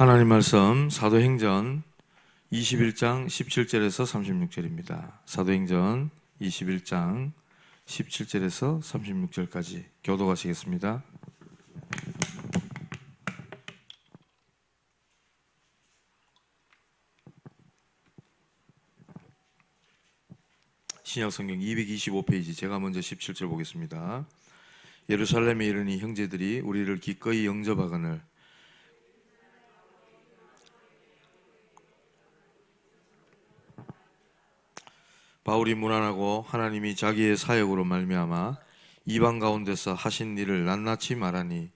하나님 말씀 사도행전 21장 17절에서 36절입니다. 사도행전 21장 17절에서 36절까지 교독하시겠습니다. 신약성경 225페이지, 제가 먼저 17절 보겠습니다. 예루살렘에 이르니 형제들이 우리를 기꺼이 영접하거늘 바울이 문안하고 하나님이 자기의 사역으로 말미암아 이방 가운데서 하신 일을 낱낱이 말하니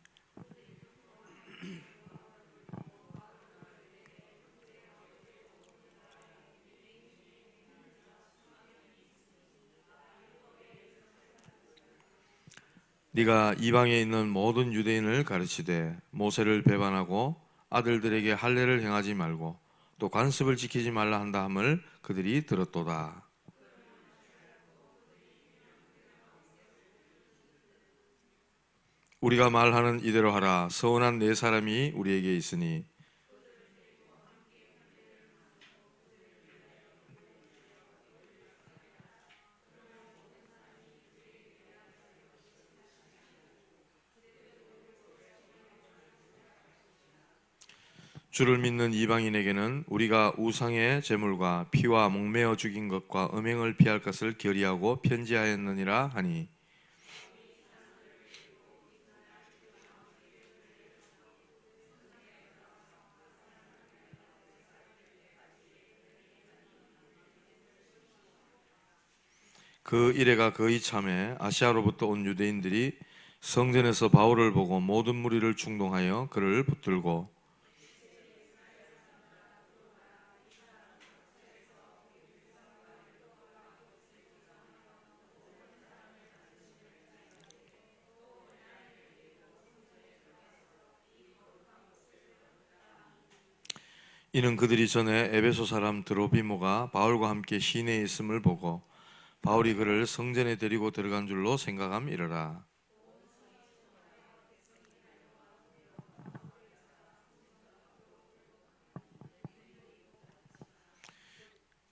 네가 이방에 있는 모든 유대인을 가르치되 모세를 배반하고 아들들에게 할례를 행하지 말고 또 관습을 지키지 말라 한다 함을 그들이 들었도다. 우리가 말하는 이대로 하라. 서운한 네 사람이 우리에게 있으니 주를 믿는 이방인에게는 우리가 우상의 제물과 피와 목매어 죽인 것과 음행을 피할 것을 결의하고 편지하였느니라 하니 그 이래가 거의 참에 아시아로부터 온 유대인들이 성전에서 바울을 보고 모든 무리를 충동하여 그를 붙들고 이는 그들이 전에 에베소 사람 드로비모가 바울과 함께 시내에 있음을 보고 바울이 그를 성전에 데리고 들어간 줄로 생각함이러라.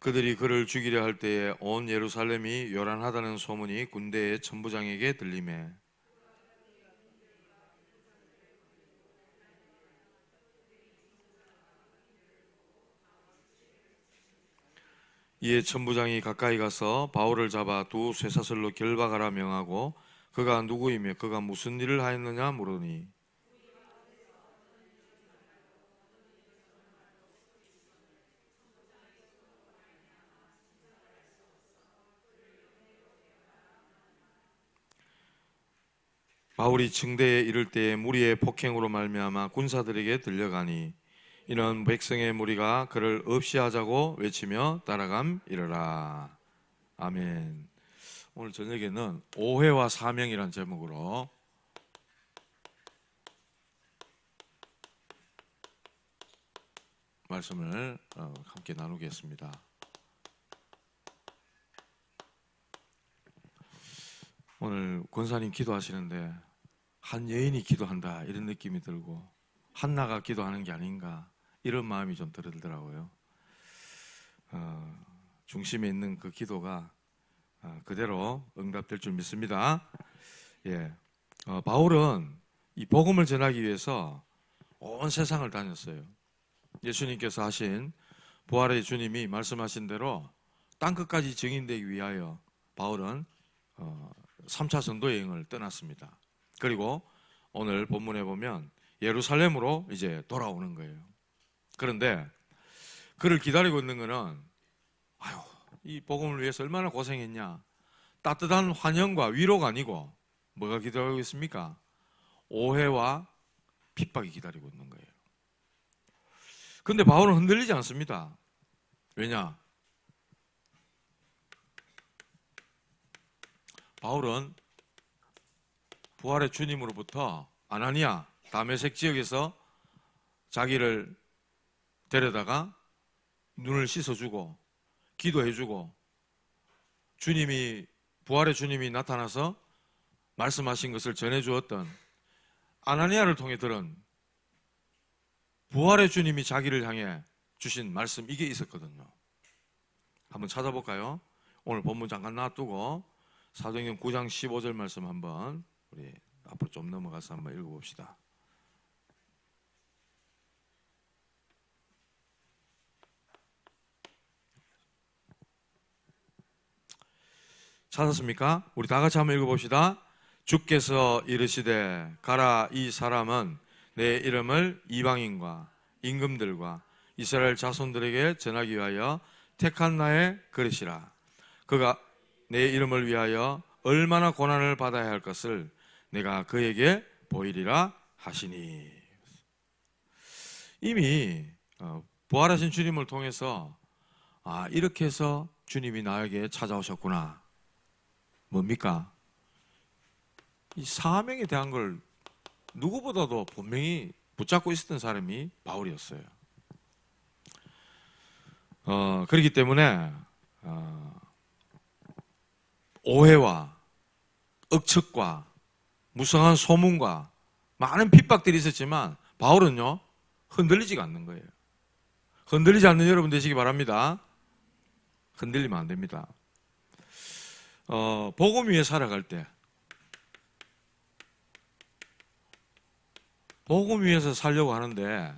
그들이 그를 죽이려 할 때에 온 예루살렘이 요란하다는 소문이 군대의 천부장에게 들리매 이에 천부장이 가까이 가서 바울을 잡아 두 쇠사슬로 결박하라 명하고 그가 누구이며 그가 무슨 일을 하였느냐 물으니 바울이 층대에 이를 때에 무리의 폭행으로 말미암아 군사들에게 들려가니 이는 백성의 무리가 그를 없이 하자고 외치며 따라감이러라. 아멘. 오늘 저녁에는 오해와 사명이라는 제목으로 말씀을 함께 나누겠습니다. 오늘 권사님 기도하시는데 한 여인이 기도한다 이런 느낌이 들고 한나가 기도하는 게 아닌가 이런 마음이 좀 들더라고요. 중심에 있는 그 기도가 그대로 응답될 줄 믿습니다. 예, 바울은 이 복음을 전하기 위해서 온 세상을 다녔어요. 예수님께서 하신 부활의 주님이 말씀하신 대로 땅끝까지 증인되기 위하여 바울은 3차 전도 여행을 떠났습니다. 그리고 오늘 본문에 보면 예루살렘으로 이제 돌아오는 거예요. 그런데 그를 기다리고 있는 거는 이 복음을 위해서 얼마나 고생했냐, 따뜻한 환영과 위로가 아니고 뭐가 기다리고 있습니까? 오해와 핍박이 기다리고 있는 거예요. 그런데 바울은 흔들리지 않습니다. 왜냐? 바울은 부활의 주님으로부터 아나니아 다메섹 지역에서 자기를 데려다가 눈을 씻어주고 기도해주고 주님이 부활의 주님이 나타나서 말씀하신 것을 전해주었던 아나니아를 통해 들은 부활의 주님이 자기를 향해 주신 말씀 이게 있었거든요. 한번 찾아볼까요? 오늘 본문 잠깐 놔두고 사도행전 9장 15절 말씀 한번 우리 앞으로 좀 넘어가서 한번 읽어봅시다. 찾았습니까? 우리 다 같이 한번 읽어봅시다. 주께서 이르시되 가라, 이 사람은 내 이름을 이방인과 임금들과 이스라엘 자손들에게 전하기 위하여 택한 나의 그릇이라. 그가 내 이름을 위하여 얼마나 고난을 받아야 할 것을 내가 그에게 보이리라 하시니. 이미 부활하신 주님을 통해서 이렇게 해서 주님이 나에게 찾아오셨구나. 뭡니까? 이 사명에 대한 걸 누구보다도 분명히 붙잡고 있었던 사람이 바울이었어요. 그렇기 때문에 오해와 억측과 무성한 소문과 많은 핍박들이 있었지만 바울은요 흔들리지가 않는 거예요. 흔들리지 않는 여러분 되시기 바랍니다. 흔들리면 안 됩니다. 복음 위에 살아갈 때 복음 위에서 살려고 하는데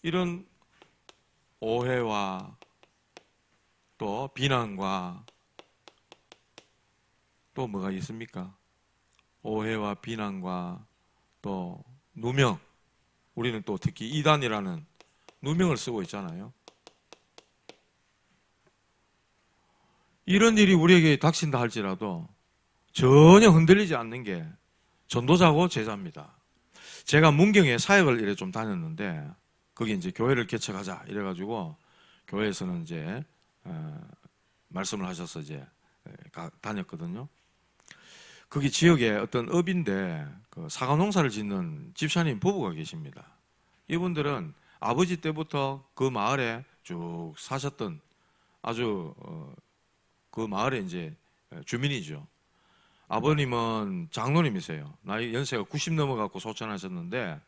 이런 오해와 또 비난과 또 뭐가 있습니까? 오해와 비난과 또 누명, 우리는 또 특히 이단이라는 누명을 쓰고 있잖아요. 이런 일이 우리에게 닥친다 할지라도 전혀 흔들리지 않는 게 전도자고 제자입니다. 제가 문경에 사역을 이래 좀 다녔는데 거기 이제 교회를 개척하자 이래가지고 교회에서는 이제 말씀을 하셔서 이제 다녔거든요. 거기 지역에 어떤 업인데 그 사과 농사를 짓는 집사님 부부가 계십니다. 이분들은 아버지 때부터 그 마을에 쭉 사셨던 아주 그 마을의 이제 주민이죠. 아버님은 장로님이세요. 나이 연세가 90 넘어갖고 소천하셨는데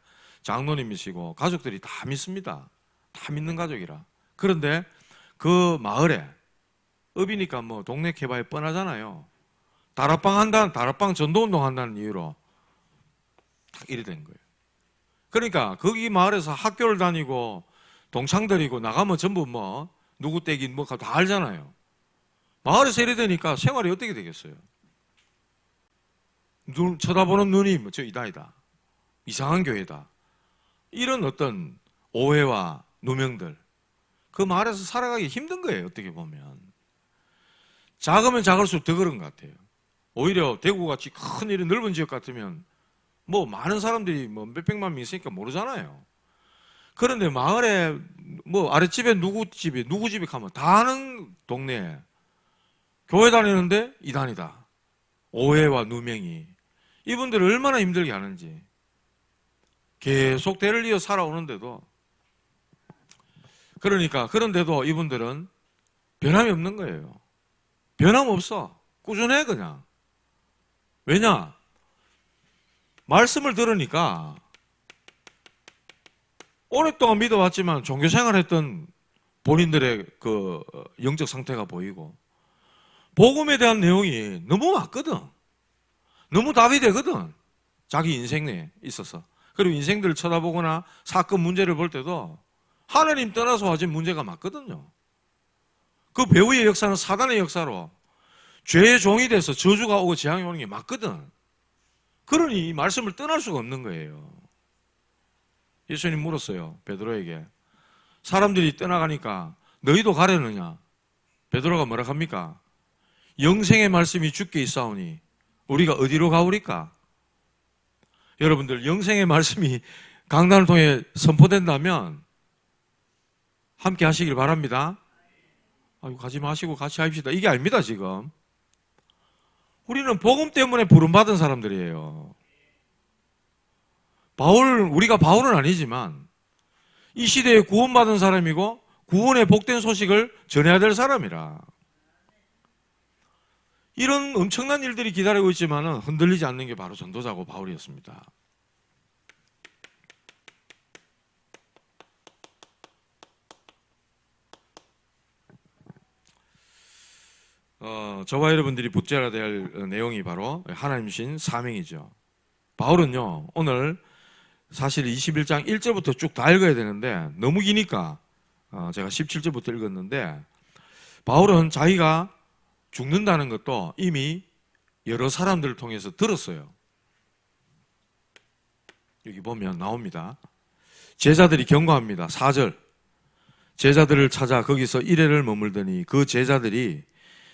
장로님이시고 가족들이 다 믿습니다. 다 믿는 가족이라. 그런데 그 마을에 업이니까 뭐 동네 개발이 뻔하잖아요. 다락방 전도운동 한다는 이유로 딱 이래 된 거예요. 그러니까 거기 마을에서 학교를 다니고 동창들이고 나가면 전부 뭐 누구 떼기 뭐 다 알잖아요. 마을에서 이래 되니까 생활이 어떻게 되겠어요? 쳐다보는 눈이 저 이다이다. 이상한 교회다. 이런 어떤 오해와 누명들. 그 마을에서 살아가기 힘든 거예요. 어떻게 보면. 작으면 작을수록 더 그런 것 같아요. 오히려 대구같이 큰 이런 넓은 지역 같으면 뭐 많은 사람들이 뭐 몇백만 명 있으니까 모르잖아요. 그런데 마을에 뭐 아랫집에 누구 집에 가면 다 아는 동네에 교회 다니는데 이단이다. 오해와 누명이. 이분들을 얼마나 힘들게 하는지. 계속 대를 이어 살아오는데도 그러니까 그런데도 이분들은 변함이 없는 거예요. 변함없어. 꾸준해 그냥. 왜냐? 말씀을 들으니까 오랫동안 믿어왔지만 종교생활했던 본인들의 그 영적 상태가 보이고 복음에 대한 내용이 너무 맞거든. 너무 답이 되거든. 자기 인생 내에 있어서. 그리고 인생들을 쳐다보거나 사건 문제를 볼 때도 하나님 떠나서 와진 문제가 맞거든요. 그 배후의 역사는 사단의 역사로 죄의 종이 돼서 저주가 오고 재앙이 오는 게 맞거든. 그러니 이 말씀을 떠날 수가 없는 거예요. 예수님 물었어요. 베드로에게. 사람들이 떠나가니까 너희도 가려느냐? 베드로가 뭐라 합니까? 영생의 말씀이 주께 있사오니 우리가 어디로 가오리까? 여러분들 영생의 말씀이 강단을 통해 선포된다면 함께 하시길 바랍니다. 아이고, 가지 마시고 같이 합시다. 이게 아닙니다 지금. 우리는 복음 때문에 부름받은 사람들이에요. 우리가 바울은 아니지만 이 시대에 구원받은 사람이고 구원의 복된 소식을 전해야 될 사람이라. 이런 엄청난 일들이 기다리고 있지만 흔들리지 않는 게 바로 전도자고 바울이었습니다. 저와 여러분들이 붙잡아야 될 내용이 바로 하나님 주신 사명이죠. 바울은요, 오늘 사실 21장 1절부터 쭉 다 읽어야 되는데 너무 기니까 제가 17절부터 읽었는데, 바울은 자기가 죽는다는 것도 이미 여러 사람들을 통해서 들었어요. 여기 보면 나옵니다. 제자들이 경고합니다. 4절. 제자들을 찾아 거기서 이래를 머물더니 그 제자들이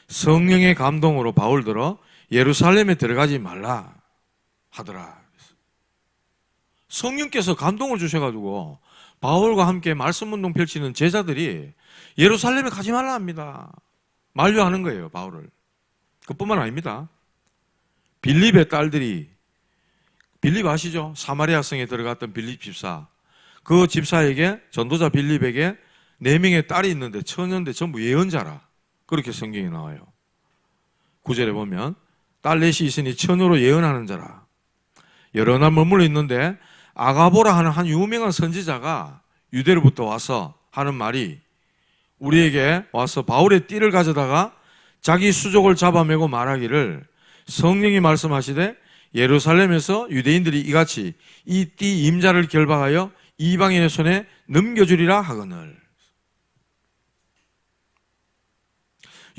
성령의 감동으로 바울들어 예루살렘에 들어가지 말라 하더라. 성령께서 감동을 주셔가지고 바울과 함께 말씀운동 펼치는 제자들이 예루살렘에 가지 말라 합니다. 만류하는 거예요, 바울을. 그뿐만 아닙니다. 빌립의 딸들이, 빌립 아시죠? 사마리아 성에 들어갔던 빌립 집사. 그 집사에게, 전도자 빌립에게 4명의 딸이 있는데 처녀인데 전부 예언자라. 그렇게 성경에 나와요. 9절에 보면 딸 넷이 있으니 처녀로 예언하는 자라. 여러 날 머물러 있는데 아가보라 하는 한 유명한 선지자가 유대로부터 와서 하는 말이, 우리에게 와서 바울의 띠를 가져다가 자기 수족을 잡아매고 말하기를 성령이 말씀하시되 예루살렘에서 유대인들이 이같이 이 띠 임자를 결박하여 이방인의 손에 넘겨주리라 하거늘.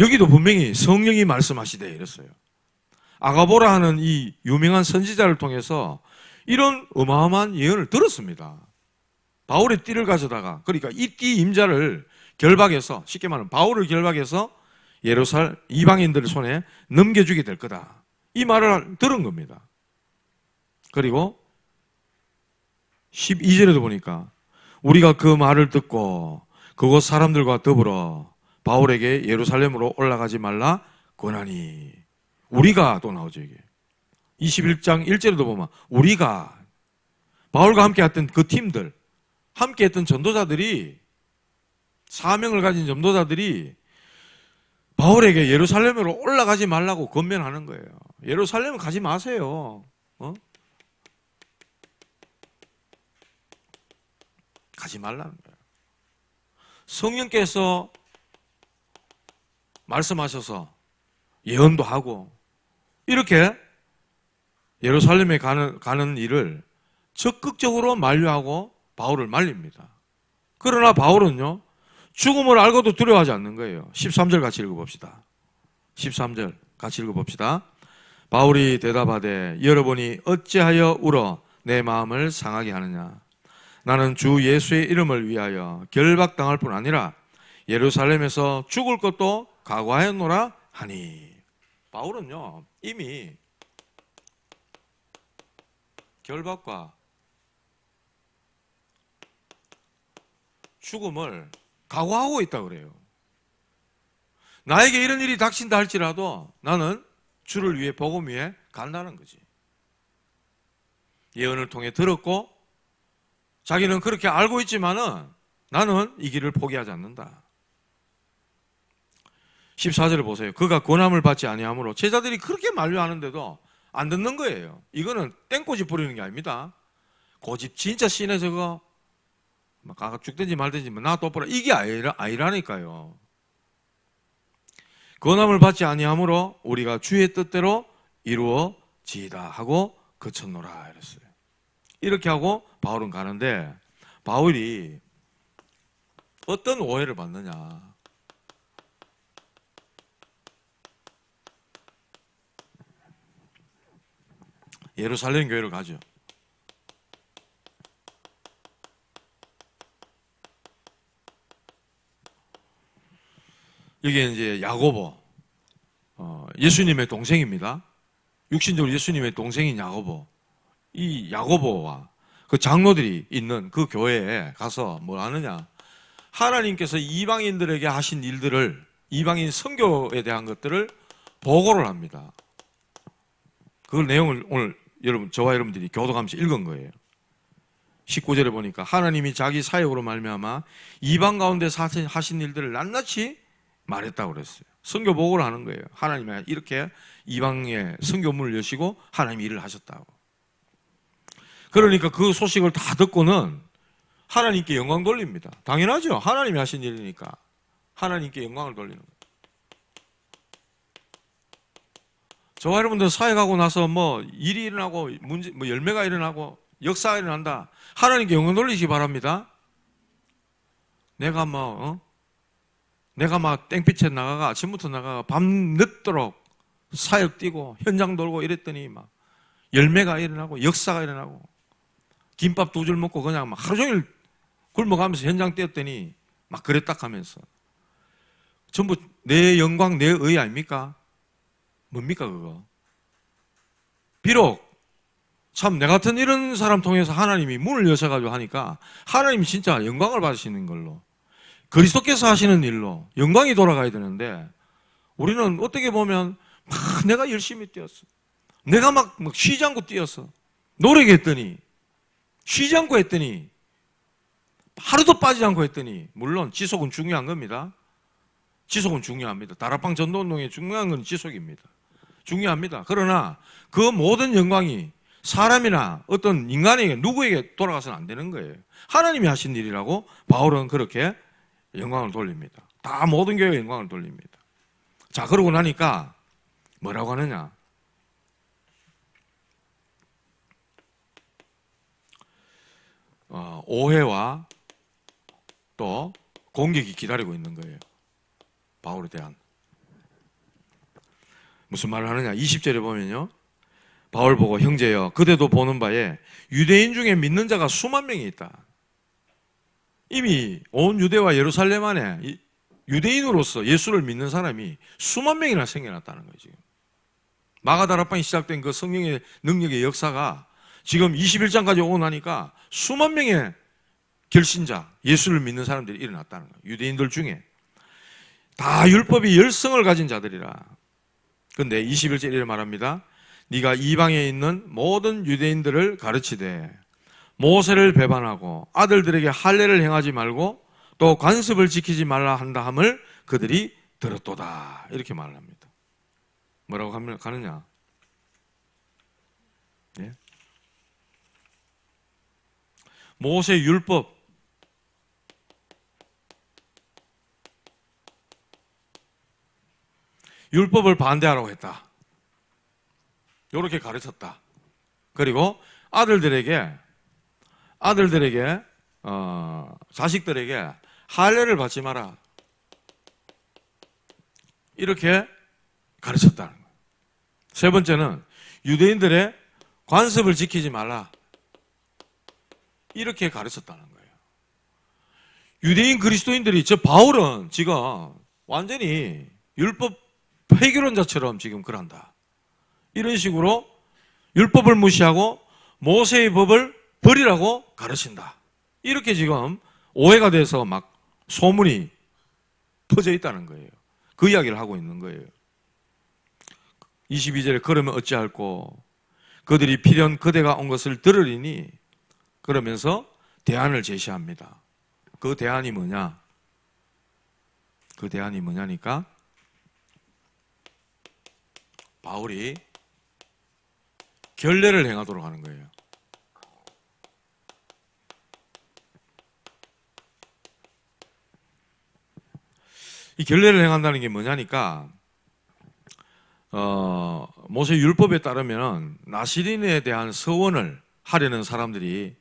여기도 분명히 성령이 말씀하시되 이랬어요. 아가보라 하는 이 유명한 선지자를 통해서 이런 어마어마한 예언을 들었습니다. 바울의 띠를 가져다가, 그러니까 이 띠 임자를 결박해서, 쉽게 말하면 바울을 결박해서 예루살렘 이방인들 손에 넘겨주게 될 거다. 이 말을 들은 겁니다. 그리고 12절에도 보니까 우리가 그 말을 듣고 그곳 사람들과 더불어 바울에게 예루살렘으로 올라가지 말라 권하니. 우리가 또 나오죠, 이게. 21장 1절에도 보면 우리가, 바울과 함께 했던 그 팀들, 함께 했던 전도자들이, 사명을 가진 전도자들이 바울에게 예루살렘으로 올라가지 말라고 권면하는 거예요. 예루살렘 가지 마세요. 가지 말라는 거예요. 성령께서 말씀하셔서 예언도 하고 이렇게 예루살렘에 가는 일을 적극적으로 만류하고 바울을 말립니다. 그러나 바울은요, 죽음을 알고도 두려워하지 않는 거예요. 13절 같이 읽어봅시다. 13절 같이 읽어봅시다. 바울이 대답하되 여러분이 어찌하여 울어 내 마음을 상하게 하느냐. 나는 주 예수의 이름을 위하여 결박당할 뿐 아니라 예루살렘에서 죽을 것도 각오하였노라 하니. 바울은요, 이미 결박과 죽음을 각오하고 있다고 그래요. 나에게 이런 일이 닥친다 할지라도 나는 주를 위해, 복음 위해 간다는 거지. 예언을 통해 들었고 자기는 그렇게 알고 있지만은 나는 이 길을 포기하지 않는다. 14절을 보세요. 그가 권함을 받지 아니하므로, 제자들이 그렇게 만류하는데도 안 듣는 거예요. 이거는 땡꼬집 부리는 게 아닙니다. 고집 진짜 씨네 저거 막 죽든지 말든지 나 또 보라, 이게 아니라니까요. 권함을 받지 아니하므로 우리가 주의 뜻대로 이루어지이다 하고 그쳤노라 이랬어요. 이렇게 하고 바울은 가는데, 바울이 어떤 오해를 받느냐. 예루살렘 교회를 가죠. 이게 이제 야고보, 예수님의 동생입니다. 육신적으로 예수님의 동생인 야고보. 이 야고보와 그 장로들이 있는 그 교회에 가서 뭘 하느냐. 하나님께서 이방인들에게 하신 일들을, 이방인 선교에 대한 것들을 보고를 합니다. 그 내용을 오늘 저와 여러분들이 교독하면서 읽은 거예요. 19절에 보니까 하나님이 자기 사역으로 말미암아 이방 가운데서 하신 일들을 낱낱이 말했다고 그랬어요. 선교 보고를 하는 거예요. 하나님이 이렇게 이방에 선교문을 여시고 하나님이 일을 하셨다고. 그러니까 그 소식을 다 듣고는 하나님께 영광 돌립니다. 당연하죠. 하나님이 하신 일이니까 하나님께 영광을 돌리는 거예요. 저와 여러분들 사역하고 나서 뭐 일이 일어나고 문제, 뭐 열매가 일어나고 역사가 일어난다. 하나님께 영광 돌리시기 바랍니다. 내가 내가 막 땡빛에 나가가 아침부터 나가가 밤 늦도록 사역 뛰고 현장 돌고 이랬더니 막 열매가 일어나고 역사가 일어나고 김밥 2줄 먹고 그냥 막 하루 종일 굶어가면서 현장 뛰었더니 막 그랬다 하면서 전부 내 영광 내 의 아닙니까? 뭡니까 그거? 비록 참 내 같은 이런 사람 통해서 하나님이 문을 여셔가지고 하니까 하나님이 진짜 영광을 받으시는 걸로 그리스도께서 하시는 일로 영광이 돌아가야 되는데 우리는 어떻게 보면 막 내가 열심히 뛰었어. 내가 막 쉬지 않고 뛰었어. 노력했더니 쉬지 않고 했더니 하루도 빠지지 않고 했더니 물론 지속은 중요한 겁니다. 지속은 중요합니다. 다락방 전도운동에 중요한 건 지속입니다. 중요합니다. 그러나 그 모든 영광이 사람이나 어떤 인간에게 누구에게 돌아가서는 안 되는 거예요. 하나님이 하신 일이라고 바울은 그렇게 영광을 돌립니다. 다 모든 교회에 영광을 돌립니다. 자, 그러고 나니까 뭐라고 하느냐? 오해와 또 공격이 기다리고 있는 거예요. 바울에 대한. 무슨 말을 하느냐? 20절에 보면요. 바울 보고 형제여 그대도 보는 바에 유대인 중에 믿는 자가 수만 명이 있다. 이미 온 유대와 예루살렘 안에 유대인으로서 예수를 믿는 사람이 수만 명이나 생겨났다는 거예요. 지금 마가다락방이 시작된 그 성령의 능력의 역사가 지금 21장까지 오고 나니까 수만 명의 결신자 예수를 믿는 사람들이 일어났다는 거예요. 유대인들 중에 다 율법이 열성을 가진 자들이라. 그런데 21절에 이렇게 말합니다. 네가 이방에 있는 모든 유대인들을 가르치되 모세를 배반하고 아들들에게 할례를 행하지 말고 또 관습을 지키지 말라 한다 함을 그들이 들었도다. 이렇게 말을 합니다. 뭐라고 가느냐? 예? 모세 율법 율법을 반대하라고 했다. 이렇게 가르쳤다. 그리고 아들들에게 자식들에게 할례를 받지 마라. 이렇게 가르쳤다는 거예요. 세 번째는 유대인들의 관습을 지키지 말라. 이렇게 가르쳤다는 거예요. 유대인 그리스도인들이 바울은 지금 완전히 율법 폐교론자처럼 지금 그런다. 이런 식으로 율법을 무시하고 모세의 법을 버리라고 가르친다. 이렇게 지금 오해가 돼서 막 소문이 퍼져 있다는 거예요. 그 이야기를 하고 있는 거예요. 22절에 그러면 어찌할꼬 그들이 필연 그대가 온 것을 들으리니 그러면서 대안을 제시합니다. 그 대안이 뭐냐? 그 대안이 뭐냐니까 바울이 결례를 행하도록 하는 거예요. 이 결례를 행한다는 게 뭐냐니까 모세 율법에 따르면 나시린에 대한 서원을 하려는 사람들이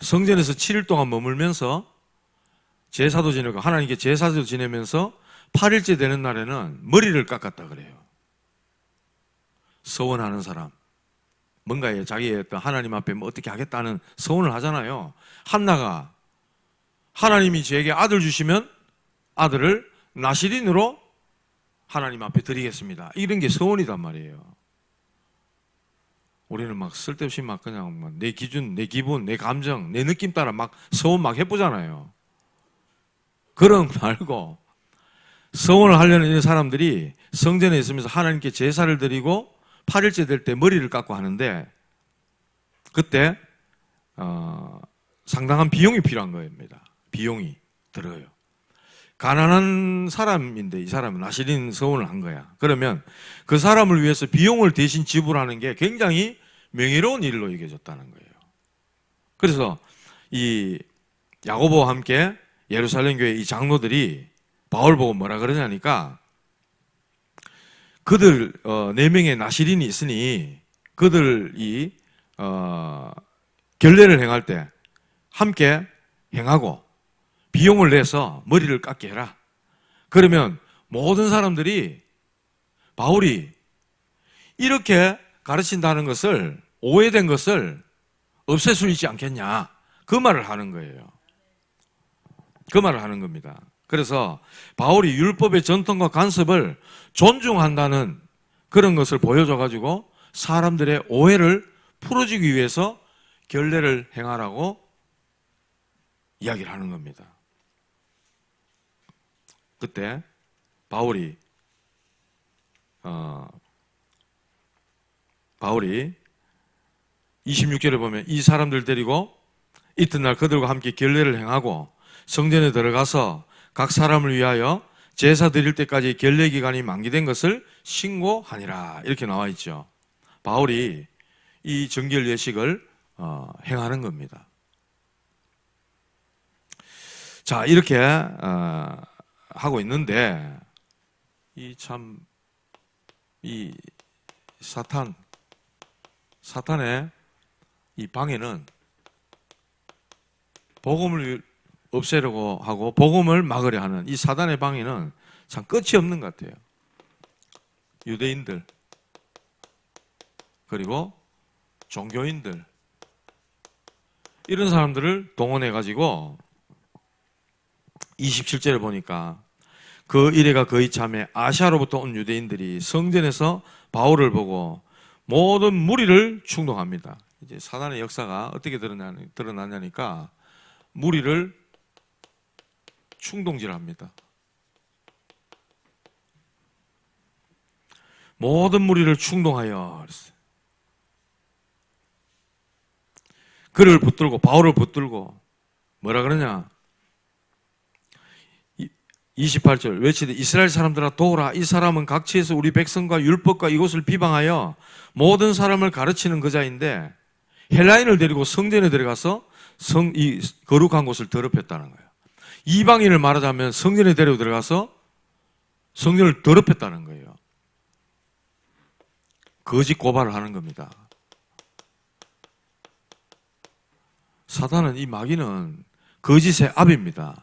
성전에서 7일 동안 머물면서 제사도 지내고 하나님께 제사도 지내면서 8일째 되는 날에는 머리를 깎았다 그래요. 서원하는 사람, 뭔가에 자기의 어떤 하나님 앞에 뭐 어떻게 하겠다는 서원을 하잖아요. 한나가 하나님이 저에게 아들 주시면 아들을 나시린으로 하나님 앞에 드리겠습니다. 이런 게 서원이단 말이에요. 우리는 막 쓸데없이 막 그냥 막 내 기준, 내 기분, 내 감정, 내 느낌 따라 막 서원 막 해보잖아요. 그런 거 말고 서원을 하려는 이 사람들이 성전에 있으면서 하나님께 제사를 드리고 8일째 될 때 머리를 깎고 하는데 그때 상당한 비용이 필요한 겁니다. 비용이 들어요. 가난한 사람인데 이 사람은 나시린 서원을 한 거야. 그러면 그 사람을 위해서 비용을 대신 지불하는 게 굉장히 명예로운 일로 여겨졌다는 거예요. 그래서 이 야고보와 함께 예루살렘 교회 이 장로들이 바울 보고 뭐라 그러냐니까 그들 4명의 나시린이 있으니 그들이 결례를 행할 때 함께 행하고 비용을 내서 머리를 깎게 해라. 그러면 모든 사람들이 바울이 이렇게 가르친다는 것을, 오해된 것을 없앨 수 있지 않겠냐, 그 말을 하는 거예요. 그 말을 하는 겁니다. 그래서 바울이 율법의 전통과 관습을 존중한다는 그런 것을 보여줘가지고 사람들의 오해를 풀어주기 위해서 결례를 행하라고 이야기를 하는 겁니다. 그때 바울이 26절에 보면 이 사람들 데리고 이튿날 그들과 함께 결례를 행하고 성전에 들어가서 각 사람을 위하여 제사 드릴 때까지 결례 기간이 만기된 것을 신고하니라, 이렇게 나와 있죠. 바울이 이 정결 예식을 행하는 겁니다. 자, 이렇게 하고 있는데 이 사탄의 이 방해는 복음을 없애려고 하고 복음을 막으려 하는 이 사단의 방해는 참 끝이 없는 것 같아요. 유대인들, 그리고 종교인들, 이런 사람들을 동원해 가지고 27절에 보니까 그 이래가 거의 참에 아시아로부터 온 유대인들이 성전에서 바울을 보고 모든 무리를 충동합니다. 이제 사단의 역사가 어떻게 드러나냐니까 무리를 충동질합니다. 모든 무리를 충동하여 그를 붙들고, 바울을 붙들고 뭐라 그러냐, 28절 외치되 이스라엘 사람들아 도우라. 이 사람은 각지에서 우리 백성과 율법과 이곳을 비방하여 모든 사람을 가르치는 그자인데 헬라인을 데리고 성전에 들어가서 이 거룩한 곳을 더럽혔다는 거예요. 이방인을 말하자면 성전에 데리고 들어가서 성전을 더럽혔다는 거예요. 거짓 고발을 하는 겁니다. 사단은, 이 마귀는 거짓의 압입니다.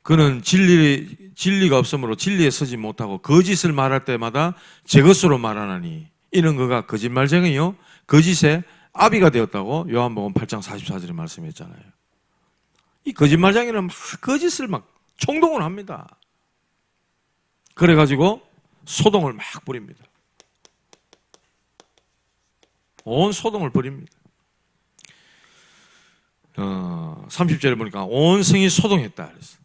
그는 진리가 없으므로 진리에 서지 못하고 거짓을 말할 때마다 제 것으로 말하나니 이는 그가 거짓말쟁이요 거짓의 아비가 되었다고 요한복음 8장 44절에 말씀했잖아요. 이 거짓말쟁이는 막 거짓을 막 총동을 합니다. 그래가지고 소동을 막 부립니다. 온 소동을 부립니다. 30절에 보니까 온 성이 소동했다 그랬어요.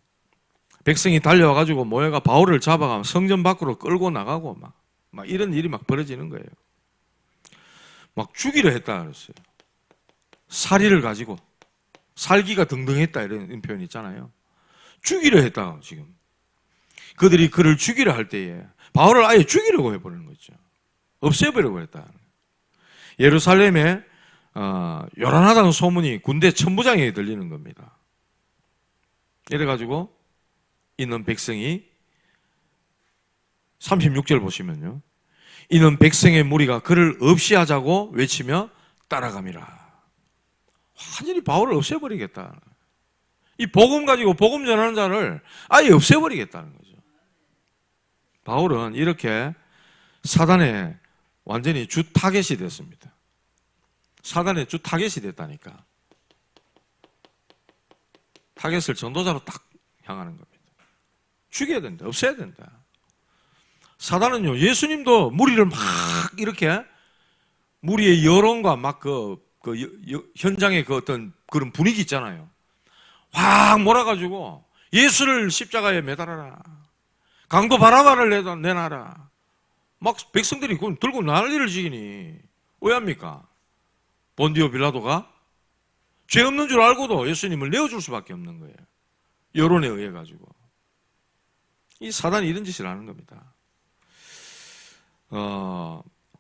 백성이 달려와가지고 모여가 바울을 잡아가면 성전 밖으로 끌고 나가고 막 이런 일이 막 벌어지는 거예요. 막 죽이려 했다 그랬어요. 살이를 가지고 살기가 등등했다 이런 표현 있잖아요. 죽이려 했다 지금. 그들이 그를 죽이려 할 때에 바울을 아예 죽이려고 해버리는 거죠. 없애버리려고 했다. 예루살렘에 요란하다는 소문이 군대 천부장에게 들리는 겁니다. 이래가지고 이는 백성이 36절 보시면요. 이는 백성의 무리가 그를 없이 하자고 외치며 따라갑니다. 완전히 바울을 없애버리겠다. 이 복음 가지고 복음 전하는 자를 아예 없애버리겠다는 거죠. 바울은 이렇게 사단의 완전히 주 타겟이 됐습니다. 사단의 주 타겟이 됐다니까. 타겟을 전도자로 딱 향하는 겁니다. 죽여야 된다. 없애야 된다. 사단은요, 예수님도 무리를 막 이렇게 무리의 여론과 막 현장의 그 어떤 그런 분위기 있잖아요. 확 몰아가지고 예수를 십자가에 매달아라. 강도 바라바를 내놔라. 막 백성들이 그걸 들고 난리를 지기니 왜 합니까? 본디오 빌라도가 죄 없는 줄 알고도 예수님을 내어줄 수밖에 없는 거예요. 여론에 의해 가지고. 이 사단이 이런 짓을 하는 겁니다.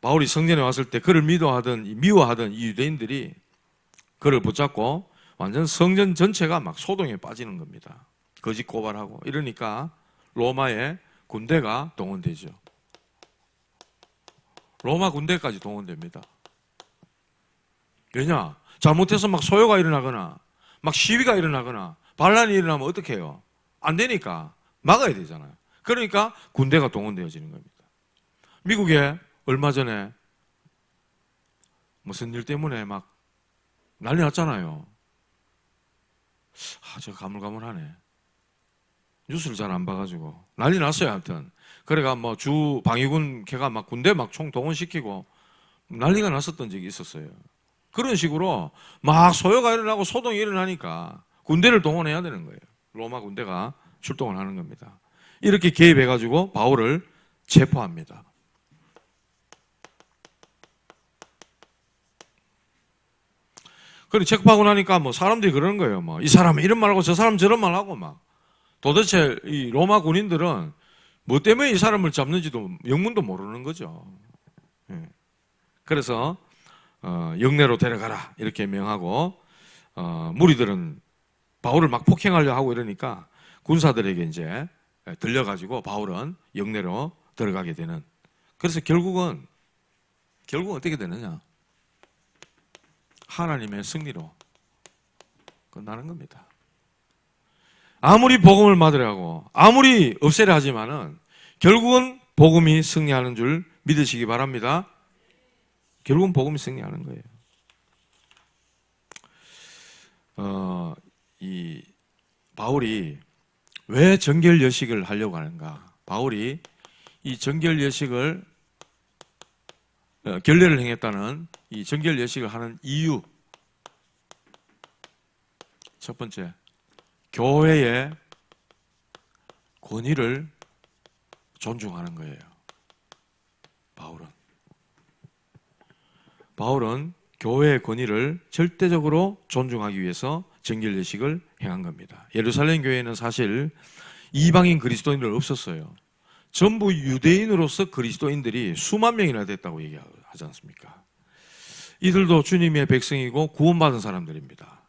바울이 성전에 왔을 때 그를 미워하던 이 유대인들이 그를 붙잡고 완전 성전 전체가 막 소동에 빠지는 겁니다. 거짓 고발하고 이러니까 로마의 군대가 동원되죠. 로마 군대까지 동원됩니다. 왜냐? 잘못해서 막 소요가 일어나거나 막 시위가 일어나거나 반란이 일어나면 어떻게 해요? 안 되니까 막아야 되잖아요. 그러니까 군대가 동원되어지는 겁니다. 미국에 얼마 전에 무슨 일 때문에 막 난리 났잖아요. 제가 가물가물하네. 뉴스를 잘 안 봐가지고 난리 났어요. 하여튼 그래가 뭐 주 방위군 걔가 막 군대 막 총 동원시키고 난리가 났었던 적이 있었어요. 그런 식으로 막 소요가 일어나고 소동이 일어나니까 군대를 동원해야 되는 거예요. 로마 군대가 출동을 하는 겁니다. 이렇게 개입해가지고 바울을 체포합니다. 그리고 체포하고 나니까 뭐 사람들이 그러는 거예요. 뭐 이 사람은 이런 말하고 저 사람 저런 말하고 막 도대체 이 로마 군인들은 뭐 때문에 이 사람을 잡는지도 영문도 모르는 거죠. 그래서 영내로 데려가라 이렇게 명하고 무리들은 바울을 막 폭행하려 하고 이러니까 군사들에게 이제 들려가지고 바울은 영내로 들어가게 되는. 그래서 결국은 어떻게 되느냐? 하나님의 승리로 끝나는 겁니다. 아무리 복음을 받으려고 아무리 없애려 하지만은 결국은 복음이 승리하는 줄 믿으시기 바랍니다. 결국은 복음이 승리하는 거예요. 이 바울이 왜 정결여식을 하려고 하는가? 바울이 이 정결여식을 결례를 행했다는 이 정결여식을 하는 이유, 첫 번째, 교회의 권위를 존중하는 거예요. 바울은 교회의 권위를 절대적으로 존중하기 위해서 정결여식을 행한 겁니다. 예루살렘 교회는 사실 이방인 그리스도인들 없었어요. 전부 유대인으로서 그리스도인들이 수만 명이나 됐다고 얘기하지 않습니까? 이들도 주님의 백성이고 구원받은 사람들입니다.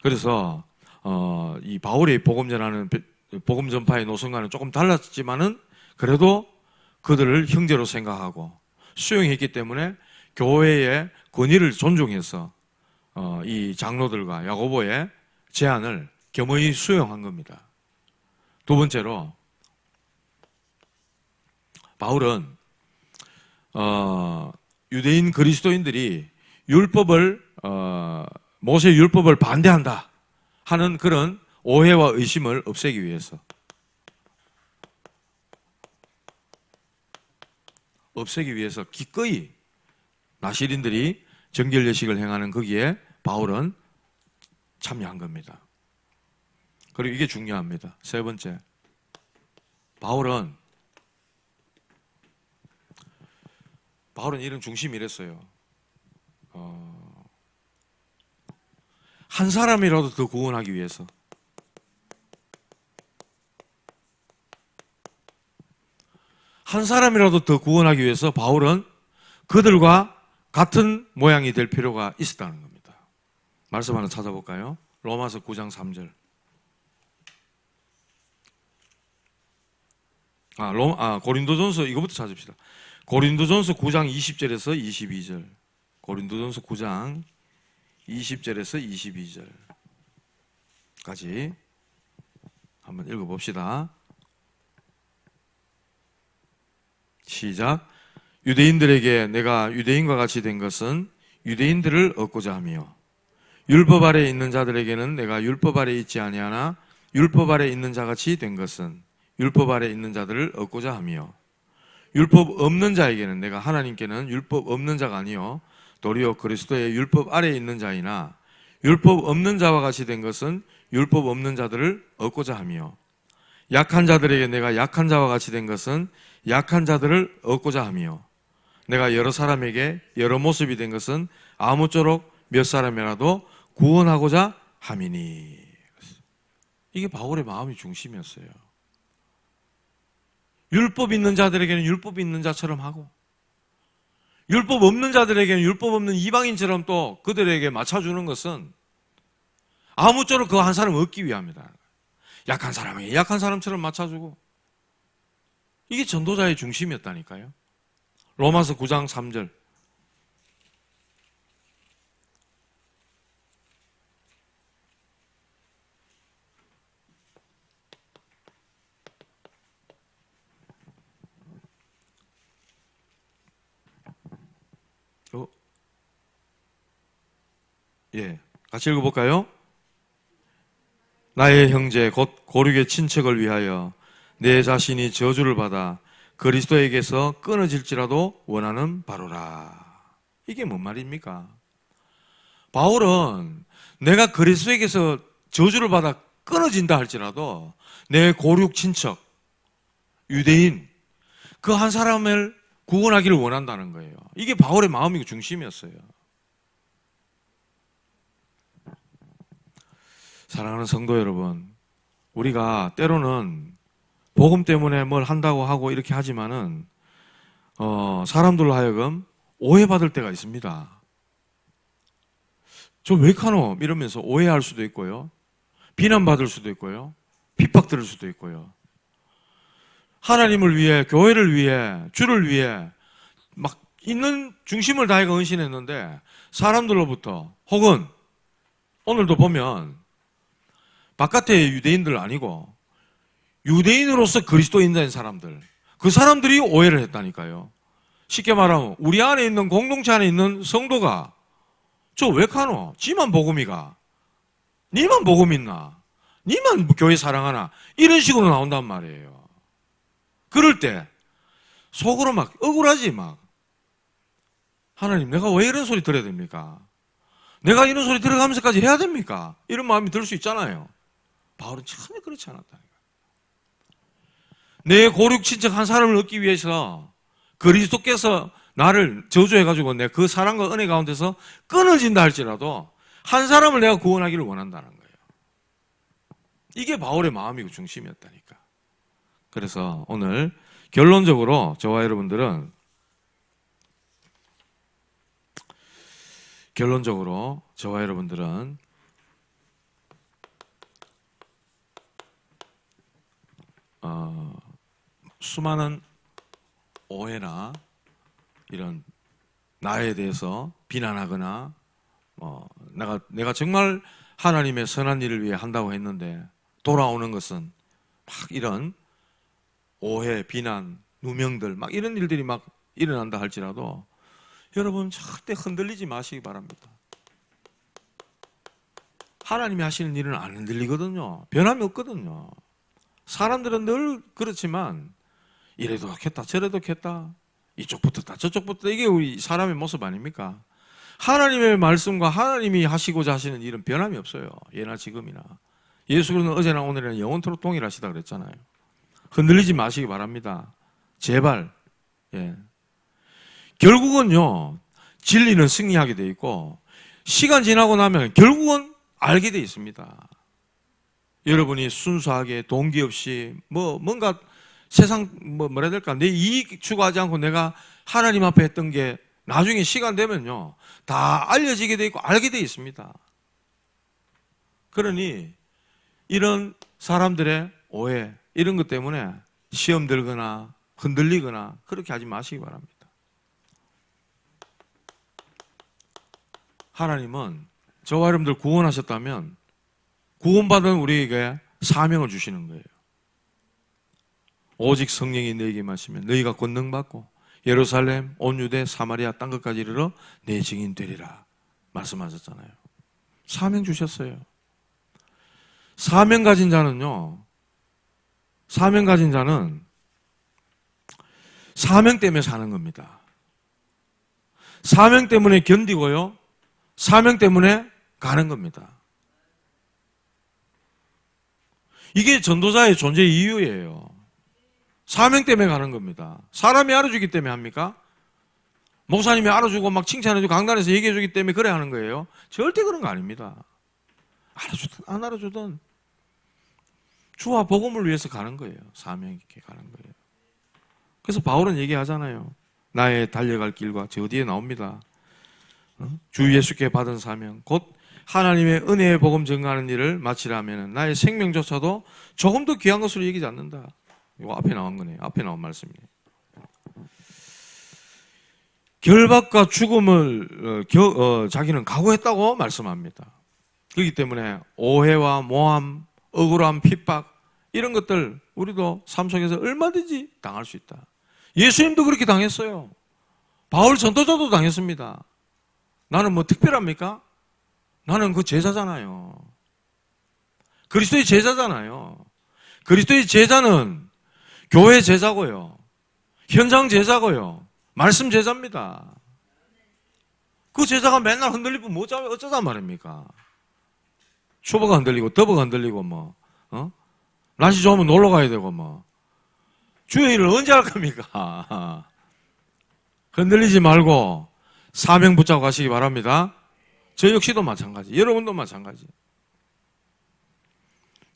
그래서 이 바울이 복음 전파의 노선과는 조금 달랐지만은 그래도 그들을 형제로 생각하고 수용했기 때문에 교회의 권위를 존중해서 이 장로들과 야고보의 제안을 겸허히 수용한 겁니다. 두 번째로 바울은 유대인 그리스도인들이 모세 율법을 반대한다 하는 그런 오해와 의심을 없애기 위해서 기꺼이 나시린들이 정결여식을 행하는 거기에 바울은 참여한 겁니다. 그리고 이게 중요합니다. 세 번째, 바울은 이런 중심이 이랬어요. 한 사람이라도 더 구원하기 위해서. 한 사람이라도 더 구원하기 위해서 바울은 그들과 같은 모양이 될 필요가 있었다는 겁니다. 말씀 하나 찾아볼까요? 로마서 9장 3절. 고린도전서 이거부터 찾읍시다. 고린도전서 9장 20절에서 22절. 고린도전서 9장 20절에서 22절까지 한번 읽어봅시다. 시작. 유대인들에게 내가 유대인과 같이 된 것은 유대인들을 얻고자 하며 율법 아래에 있는 자들에게는 내가 율법 아래에 있지 아니하나 율법 아래에 있는 자같이 된 것은 율법 아래에 있는 자들을 얻고자 하며 율법 없는 자에게는 내가 하나님께는 율법 없는 자가 아니요 도리어 그리스도의 율법 아래에 있는 자이나 율법 없는 자와 같이 된 것은 율법 없는 자들을 얻고자 하며 약한 자들에게 내가 약한 자와 같이 된 것은 약한 자들을 얻고자 하며 내가 여러 사람에게 여러 모습이 된 것은 아무쪼록 몇 사람이라도 구원하고자 함이니. 이게 바울의 마음의 중심이었어요. 율법 있는 자들에게는 율법 있는 자처럼 하고 율법 없는 자들에게는 율법 없는 이방인처럼 또 그들에게 맞춰주는 것은 아무쪼록 그 한 사람을 얻기 위함이다. 약한 사람에게 약한 사람처럼 맞춰주고 이게 전도자의 중심이었다니까요. 로마서 9장 3절. 예, 같이 읽어볼까요? 나의 형제 곧 고륙의 친척을 위하여 내 자신이 저주를 받아 그리스도에게서 끊어질지라도 원하는 바로라. 이게 뭔 말입니까? 바울은 내가 그리스도에게서 저주를 받아 끊어진다 할지라도 내 고륙 친척, 유대인 그 한 사람을 구원하기를 원한다는 거예요. 이게 바울의 마음이고 중심이었어요. 사랑하는 성도 여러분, 우리가 때로는 복음 때문에 뭘 한다고 하고 이렇게 하지만은 사람들로 하여금 오해받을 때가 있습니다. 저 왜 카노? 이러면서 오해할 수도 있고요. 비난받을 수도 있고요. 핍박들을 수도 있고요. 하나님을 위해, 교회를 위해, 주를 위해 막 있는 중심을 다해가 헌신했는데 사람들로부터 혹은 오늘도 보면 바깥의 유대인들 아니고 유대인으로서 그리스도인된 사람들, 그 사람들이 오해를 했다니까요. 쉽게 말하면 우리 안에 있는 공동체 안에 있는 성도가 저 왜 카노? 지만 복음이가? 니만 복음 있나? 니만 교회 사랑하나? 이런 식으로 나온단 말이에요. 그럴 때 속으로 막 억울하지 막. 하나님 내가 왜 이런 소리 들어야 됩니까? 내가 이런 소리 들어가면서까지 해야 됩니까? 이런 마음이 들 수 있잖아요. 바울은 전혀 그렇지 않았다니까. 내 고륙 친척 한 사람을 얻기 위해서 그리스도께서 나를 저주해가지고 내 그 사랑과 은혜 가운데서 끊어진다 할지라도 한 사람을 내가 구원하기를 원한다는 거예요. 이게 바울의 마음이고 중심이었다니까. 그래서 오늘 결론적으로 저와 여러분들은 수많은 오해나 이런 나에 대해서 비난하거나 내가 정말 하나님의 선한 일을 위해 한다고 했는데 돌아오는 것은 막 이런 오해, 비난, 누명들 막 이런 일들이 막 일어난다 할지라도 여러분 절대 흔들리지 마시기 바랍니다. 하나님이 하시는 일은 안 흔들리거든요. 변함이 없거든요. 사람들은 늘 그렇지만 이래도 겠다 저래도 겠다 이쪽 붙었다 저쪽 붙었다 이게 우리 사람의 모습 아닙니까? 하나님의 말씀과 하나님이 하시고자 하시는 일은 변함이 없어요. 예나 지금이나. 예수 그리스도는 어제나 오늘이나 영원토록 동일하시다 그랬잖아요. 흔들리지 마시기 바랍니다. 제발. 예. 결국은요 진리는 승리하게 돼 있고 시간 지나고 나면 결국은 알게 돼 있습니다. 여러분이 순수하게 동기 없이 뭔가 세상 뭐라 해야 될까 내 이익 추구하지 않고 내가 하나님 앞에 했던 게 나중에 시간 되면요 다 알려지게 돼 있고 알게 돼 있습니다. 그러니 이런 사람들의 오해 이런 것 때문에 시험 들거나 흔들리거나 그렇게 하지 마시기 바랍니다. 하나님은 저와 여러분들 구원하셨다면 구원받은 우리에게 사명을 주시는 거예요. 오직 성령이 너에게 마시면 너희가 권능받고 예루살렘, 온 유대, 사마리아 땅끝까지 이르러 내 증인 되리라 말씀하셨잖아요. 사명 주셨어요. 사명 가진 자는 사명 때문에 사는 겁니다. 사명 때문에 견디고요. 사명 때문에 가는 겁니다. 이게 전도자의 존재 이유예요. 사명 때문에 가는 겁니다. 사람이 알아주기 때문에 합니까? 목사님이 알아주고 막 칭찬해주고 강단에서 얘기해주기 때문에 그래 하는 거예요? 절대 그런 거 아닙니다. 알아주든 안 알아주든 주와 복음을 위해서 가는 거예요. 사명 있게 가는 거예요. 그래서 바울은 얘기하잖아요. 나의 달려갈 길과 저 뒤에 나옵니다. 주 예수께 받은 사명 곧 하나님의 은혜의 복음 증거하는 일을 마치라 하면 나의 생명조차도 조금 더 귀한 것으로 여기지 않는다. 이거 앞에 나온 거네요. 앞에 나온 말씀이에요. 결박과 죽음을 자기는 각오했다고 말씀합니다. 그렇기 때문에 오해와 모함, 억울함, 핍박 이런 것들 우리도 삶 속에서 얼마든지 당할 수 있다. 예수님도 그렇게 당했어요. 바울 전도자도 당했습니다. 나는 뭐 특별합니까? 나는 그 제자잖아요. 그리스도의 제자잖아요. 그리스도의 제자는 교회 제자고요. 현장 제자고요. 말씀 제자입니다. 그 제자가 맨날 흔들리면 어쩌단 말입니까? 초보가 흔들리고 더버가 흔들리고 날씨 좋으면 놀러 가야 되고 주의 일을 언제 할 겁니까? 흔들리지 말고 사명 붙잡고 가시기 바랍니다. 저 역시도 마찬가지. 여러분도 마찬가지.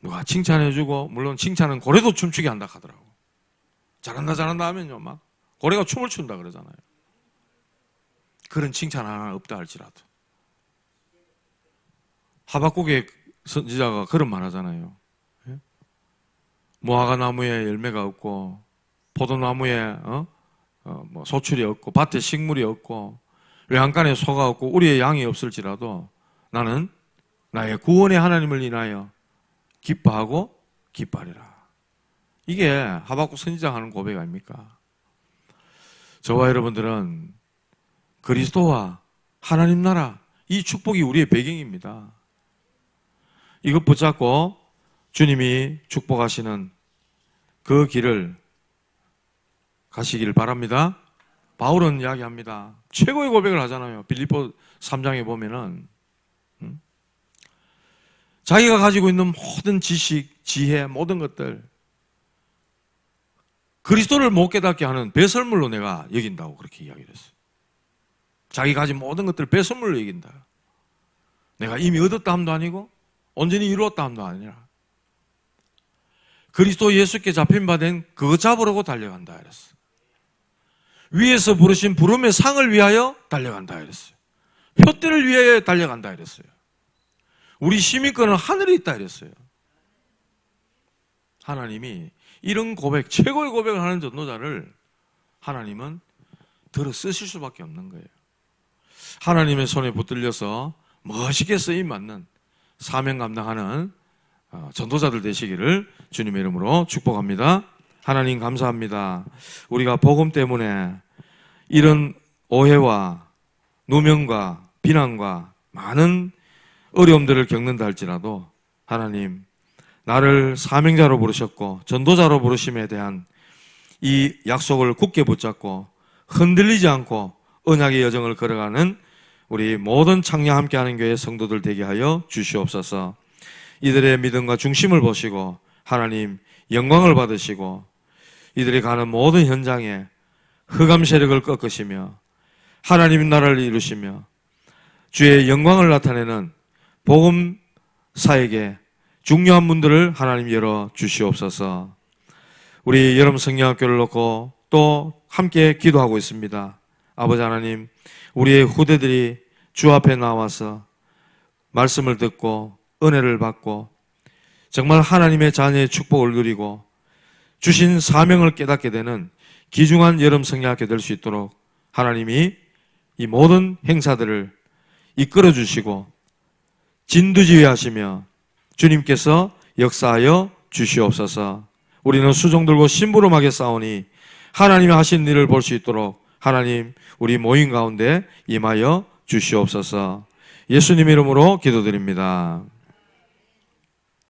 누가 칭찬해주고 물론 칭찬은 고래도 춤추게 한다 하더라고. 잘한다 잘한다 하면요 막 고래가 춤을 춘다 그러잖아요. 그런 칭찬 하나 없다 할지라도. 하박국의 선지자가 그런 말 하잖아요. 무화과 나무에 열매가 없고 포도나무에 뭐 소출이 없고 밭에 식물이 없고 외양간에 소가 없고 우리의 양이 없을지라도 나는 나의 구원의 하나님을 인하여 기뻐하고 기뻐하리라. 이게 하박국 선지자가 하는 고백 아닙니까? 저와 여러분들은 그리스도와 하나님 나라 이 축복이 우리의 배경입니다. 이것 붙잡고 주님이 축복하시는 그 길을 가시기를 바랍니다. 바울은 이야기합니다. 최고의 고백을 하잖아요. 빌립보 3장에 보면은 자기가 가지고 있는 모든 지식, 지혜, 모든 것들 그리스도를 못 깨닫게 하는 배설물로 내가 여긴다고 그렇게 이야기를 했어요. 자기 가진 모든 것들을 배설물로 여긴다. 내가 이미 얻었다 함도 아니고 온전히 이루었다 함도 아니라 그리스도 예수께 잡힌 바 된 그거 잡으려고 달려간다 이랬어요. 위에서 부르신 부름의 상을 위하여 달려간다 이랬어요. 표대를 위하여 달려간다 이랬어요. 우리 시민권은 하늘에 있다 이랬어요. 하나님이 이런 고백, 최고의 고백을 하는 전도자를 하나님은 들어 쓰실 수밖에 없는 거예요. 하나님의 손에 붙들려서 멋있게 쓰임 받는 사명 감당하는 전도자들 되시기를 주님의 이름으로 축복합니다. 하나님 감사합니다. 우리가 복음 때문에 이런 오해와 누명과 비난과 많은 어려움들을 겪는다 할지라도 하나님 나를 사명자로 부르셨고 전도자로 부르심에 대한 이 약속을 굳게 붙잡고 흔들리지 않고 언약의 여정을 걸어가는 우리 모든 창녕 함께하는 교회 성도들 되게 하여 주시옵소서. 이들의 믿음과 중심을 보시고 하나님 영광을 받으시고 이들이 가는 모든 현장에 흑암 세력을 꺾으시며 하나님의 나라를 이루시며 주의 영광을 나타내는 복음사에게 중요한 문들을 하나님 열어 주시옵소서. 우리 여름 성경학교를 놓고 또 함께 기도하고 있습니다. 아버지 하나님, 우리의 후대들이 주 앞에 나와서 말씀을 듣고 은혜를 받고 정말 하나님의 자녀의 축복을 누리고 주신 사명을 깨닫게 되는 귀중한 여름 성경학교 될 수 있도록 하나님이 이 모든 행사들을 이끌어 주시고 진두지휘하시며 주님께서 역사하여 주시옵소서. 우리는 수종 들고 심부름하게 싸우니 하나님이 하신 일을 볼 수 있도록 하나님 우리 모임 가운데 임하여 주시옵소서. 예수님 이름으로 기도드립니다.